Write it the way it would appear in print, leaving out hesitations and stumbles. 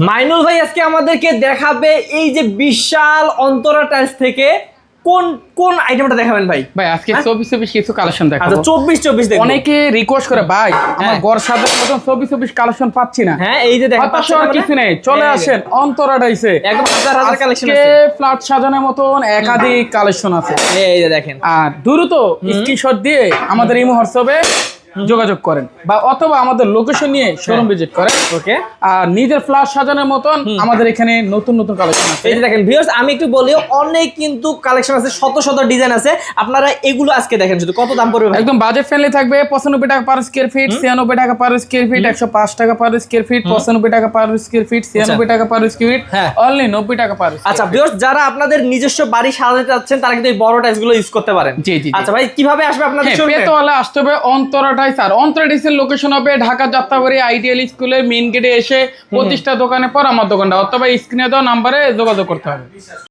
মাইনুল ভাই আজকে আমাদেরকে দেখাবে এই যে বিশাল অন্তরা টাইলস থেকে কোন কোন আইটেমটা দেখাবেন ভাই? ভাই আজকে 24 কিছু কালেকশন দেখাবো। আচ্ছা 24 দেখবো। অনেকে রিকোয়েস্ট করে ভাই আমার ঘর সাজানোর মতন 24 কালেকশন পাচ্ছি না। হ্যাঁ এই যে দেখেন পাঁচশো আর কিছু নেই, চলে আসেন অন্তরা টাইলসে। একদম হাজার হাজার কালেকশন আজকে আছে। ফ্ল্যাট সাজানোর মতন একাধিক কালেকশন আছে। এই যে দেখেন। আর দ্রুত স্ক্রিনশট দিয়ে আমাদের ইমো হোয়াটসঅ্যাপে যোগাযোগ করেন বা অথবা আমাদের লোকেশন নিয়ে শোরুম ভিজিট করেন। ওকে। আর নিজের ফ্ল্যাট সাজানোর মতন আমাদের এখানে নতুন নতুন কালেকশন আছে। এই যে দেখেন ভিউয়ার্স, আমি একটু বলি অনেক কিন্তু কালেকশন আছে, শত শত ডিজাইন আছে। আপনারা এগুলো আজকে দেখেন শুধু কত দাম পড়বে ভাই? একদম বাজেট ফ্রেন্ডলি থাকবে। 95 টাকা পার স্কয়ার ফিট, 96 টাকা পার স্কয়ার ফিট, 105 টাকা পার স্কয়ার ফিট, 95 টাকা পার স্কয়ার ফিট, 96 টাকা পার স্কয়ার ফিট, অনলি 90 টাকা পার। আচ্ছা ভিউয়ার্স, যারা আপনাদের নিজস্ব বাড়ি সাজাতে চাচ্ছেন তারা কিন্তু এই বড় টাইলস গুলো ইউজ করতে পারেন। জি জি। আচ্ছা ভাই কিভাবে আসবে আপনাদের শোরুমে? পেতোয়ালা আসতে হবে অন্তরা টাইলস। আর অন্তরা টাইলসের লোকেশন হবে ঢাকা যাত্রাবাড়ি আইডিয়াল স্কুলের মেইন গেটে এসে 25টা দোকানে পর আমার দোকানটা, অথবা স্ক্রিনে দেওয়া নাম্বারে যোগাযোগ করতে হবে।